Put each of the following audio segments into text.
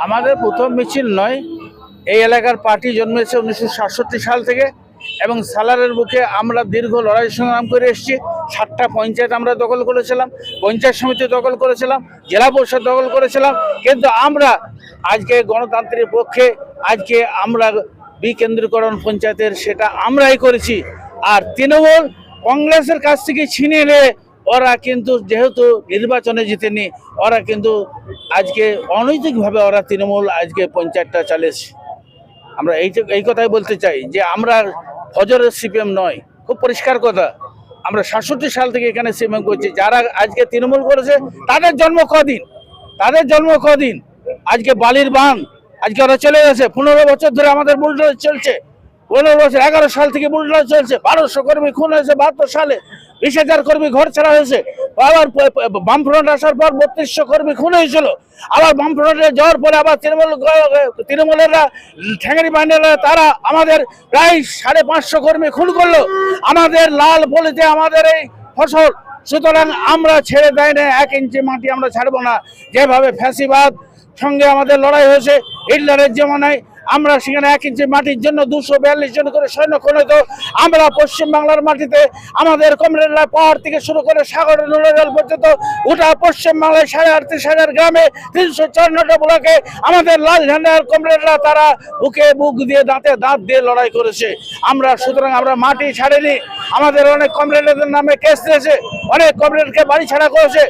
আমাদের প্রথম মিছিল নয়। এই এলাকার পার্টি জন্মেছে 1967 সাল থেকে এবং সালারের বুকে আমরা দীর্ঘ লড়াই সংগ্রাম করে এসেছি। 7টা পঞ্চায়েত আমরা দখল করেছিলাম, পঞ্চায়েত সমিতি দখল করেছিলাম, জেলা পরিষদ দখল করেছিলাম, কিন্তু আমরা আজকে গণতান্ত্রিক পক্ষে আজকে আমরা বিকেন্দ্রীকরণ পঞ্চায়েতের সেটা আমরাই করেছি। আর তৃণমূল কংগ্রেসের কাছ থেকে ছিনিয়ে নিয়ে ওরা কিন্তু যেহেতু নির্বাচনে জিতেনি, ওরা কিন্তু আজকে অনৈতিকভাবে ওরা তৃণমূল আজকে পঞ্চায়েতটা চালিয়েছে। আমরা এই কথাই বলতে চাই যে আমরা ফজরের সিপিএম নয়, খুব পরিষ্কার কথা। আমরা 67 সাল থেকে এখানে সিপিএম করছি। যারা আজকে তৃণমূল করেছে তাদের জন্ম কদিন আজকে বালির বাঁধ আজকে ওরা চলে গেছে। 15 বছর ধরে আমাদের বুলডোজার চলছে, 15 বছর, 11 সাল থেকে বুলডোজার চলছে। 1200 কর্মী খুন হয়েছে 72 সালে, 20,000 কর্মী ঘর ছাড়া হয়েছে। আবার বামফ্রন্ট আসার পর 3200 কর্মী খুন হয়েছিল। আবার বামফ্রন্টে যাওয়ার পরে আবার তৃণমূলেরা ঠ্যাঙ্গারি বাহিনীরা তারা আমাদের প্রায় 550 কর্মী খুন করলো। আমাদের লাল বলিতে আমাদের এই ফসল, সুতরাং আমরা ছেড়ে দেয় না, 1 ইঞ্চি মাটি আমরা ছাড়বো না। যেভাবে ফ্যাসিবাদ সঙ্গে আমাদের লড়াই হয়েছে হিটলারের জমানায়, আমরা সেখানে 1 ইঞ্চি মাটির জন্য 242 জন করে সৈন্য খুন হতো। আমরা পশ্চিমবাংলার মাটিতে আমাদের কমরেডরা পাহাড় থেকে শুরু করে সাগর নলজল পর্যন্ত গোটা পশ্চিমবাংলায় 38,000 গ্রামে 354টা ব্লকে আমাদের লাল ঝান্ডার কমরেডরা তারা বুকে বুক দিয়ে দাঁতে দাঁত দিয়ে লড়াই করেছে। আমরা সুতরাং আমরা মাটি ছাড়িনি। আমাদের অনেক কমরেডদের নামে কেস দিয়েছে, অনেক কমরেডকে বাড়ি ছাড়া করেছে।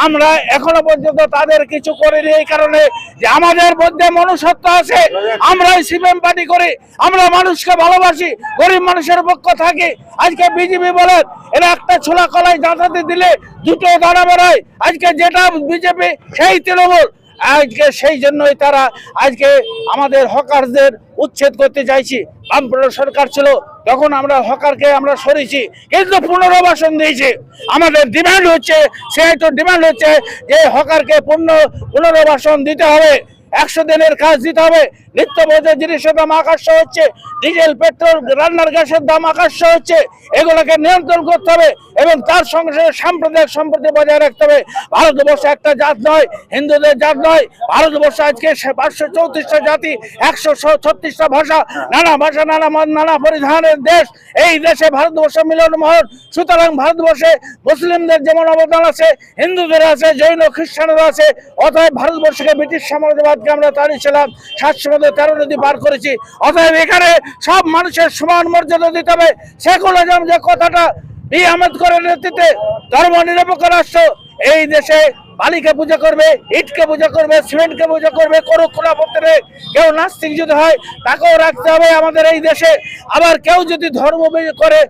আমরা এখনো পর্যন্ত তাদের কিছু করিনি এই কারণে যে আমাদের মধ্যে মনুষ্যত্ব আছে। আমরা সিপিএম পার্টি করি, আমরা মানুষকে ভালোবাসি, গরিব মানুষের পক্ষ থাকি। আজকে বিজেপি বলেন এরা একটা ছোলা কলাই দাঁড়াতে দিলে 2টো দানা বেরোয়। আজকে যেটা বিজেপি সেই তৃণমূল। আজকে সেই জন্যই তারা আজকে আমাদের হকারদের উচ্ছেদ করতে চাইছি। বামফ্রন্ট সরকার ছিল তখন আমরা হকারকে আমরা সরিয়েছি, কিন্তু পুনর্বাসন দিয়েছি। আমাদের ডিমান্ড হচ্ছে, যে হকারকে পুনর্বাসন দিতে হবে, 100 দিনের কাজ দিতে হবে। নিত্য প্রয়োজনীয় জিনিসের দাম আকাশ হচ্ছে, ডিজেল পেট্রোল রান্নার গ্যাসের দাম আকাশ হচ্ছে। এগুলোকে নিয়ন্ত্রণ করতে হবে এবং তার সঙ্গে সঙ্গে সাম্প্রদায়িক সম্প্রীতি বজায় রাখতে হবে। ভারতবর্ষ একটা জাত নয়, হিন্দুদের জাত নয়। ভারতবর্ষ আজকে 534টা জাতি, 136টা ভাষা, নানা ভাষা, নানা মত, নানা পরিধানের দেশ। এই দেশে ভারতবর্ষ মিলনমোহন। সুতরাং ভারতবর্ষে মুসলিমদের যেমন অবদান আছে, হিন্দুদের আছে, জৈন খ্রিস্টানরা আছে। অতএব ভারতবর্ষকে ব্রিটিশ সাম্রাজ্যবাদকে আমরা তাড়িয়েছিলাম, 713 নদী পার করেছি। অতএব এখানে সব মানুষের সমান মর্যাদা দিতে হবে। সেকুলারিজম যে কথাটা আম্বেদকরের নেতৃত্বে ধর্ম নিরপেক্ষ রাষ্ট্র, এই দেশে বালিকে পূজা করবে, ইটকে পূজা করবে, সিমেন্টকে পূজা করবে, করুক কোনো আপত্তি নেই। কেউ নাস্তিক যদি হয় তাকেও রাখতে হবে আমাদের এই দেশে। আবার কেউ যদি ধর্ম করে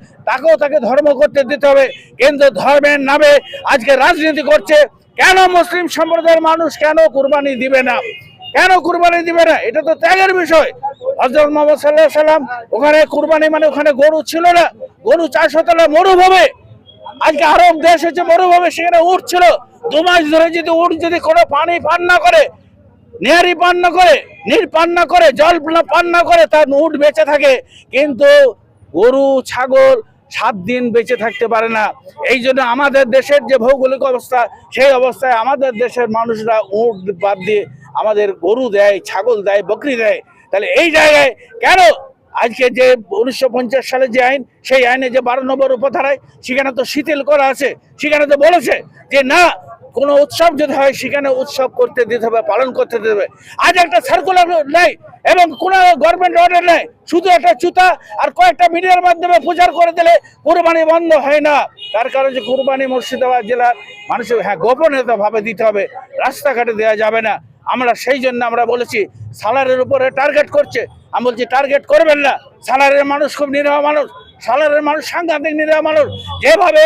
তাকে ধর্ম করতে দিতে হবে। কিন্তু ধর্মের নামে আজকে রাজনীতি করছে। কেন মুসলিম সম্প্রদায়ের মানুষ কেন কুরবানি দিবে না? এটা তো ত্যাগের বিষয়। হযরত মুহাম্মদ সাল্লাল্লাহু আলাইহি সাল্লাম ওখানে কুরবানি মানে ওখানে গরু ছিল না, গরু চাষ হতো না, মরুভূমি। আজকে আরব দেশ হচ্ছে মরুভূমি, সেখানে উট ছিল। 2 মাস ধরে যদি উট যদি কোনো পানি পান না করে, নেহারি পান না করে, নীর পান না করে, জল পান না করে, তার উট বেঁচে থাকে। কিন্তু গরু ছাগল 7 দিন বেঁচে থাকতে পারে না। এই জন্য আমাদের দেশের যে ভৌগোলিক অবস্থা, সেই অবস্থায় আমাদের দেশের মানুষরা উট বাদ দিয়ে আমাদের গরু দেয়, ছাগল দেয়, বকরি দেয়। তাহলে এই জায়গায় কেন আজকে যে 1950 সালে যে আইন, সেই আইনে যে 12 নম্বর উপধারায় সেখানে তো শিথিল করা আছে। সেখানে তো বলেছে যে না, কোনো উৎসব যদি হয় সেখানে উৎসব করতে দিতে হবে, পালন করতে দিতে হবে। আজ একটা সার্কুলার নেই এবং কোনো গভর্নমেন্ট অর্ডার নেই, শুধু একটা চুতা আর কয়েকটা মিডিয়ার মাধ্যমে প্রচার করে দিলে কুরবানি বন্ধ হয় না। তার কারণ যে কুরবানি মুর্শিদাবাদ জেলার মানুষের গোপনীয়তা ভাবে দিতে হবে, রাস্তাঘাটে দেওয়া যাবে না। আমরা সেই জন্য আমরা বলেছি সালারের উপরে টার্গেট করছে। আমি বলছি টার্গেট করবেন না। সালারের মানুষ খুব নিরীহ মানুষ, সালারের মানুষ সাংঘাতিক নিরীহ মানুষ। যেভাবে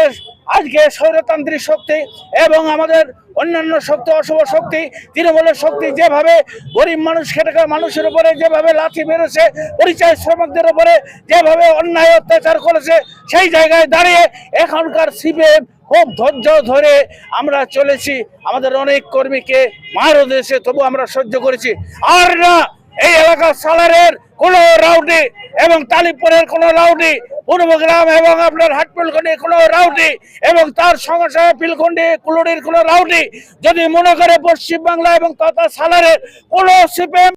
আজকে স্বৈরতান্ত্রিক শক্তি এবং আমাদের অন্যান্য শক্তি, অশুভ শক্তি, তৃণমূলের শক্তি যেভাবে গরিব মানুষ, খেটে খাওয়া মানুষের উপরে যেভাবে লাথি মেরেছে, পরিচয় শ্রমিকদের উপরে যেভাবে অন্যায় অত্যাচার করেছে, সেই জায়গায় দাঁড়িয়ে এখনকার সিপিএম খুব ধৈর্য ধরে আমরা চলেছি। আমাদের অনেক কর্মীকে মারও দিয়েছে, তবু আমরা সহ্য করেছি। আর না, এই এলাকার সালারের কোনো রাউডি এবং তালিপুরের কোনো রাউডি, পূর্বগ্রাম এবং আপনার হাটপিলখন্ডির কোনো রাউডি এবং তার সঙ্গে সঙ্গে পিলখন্ডি কুলুড়ির কোনো রাউডি যদি মনে করে পশ্চিমবাংলা এবং তথা সালারের কোনো সিপিএম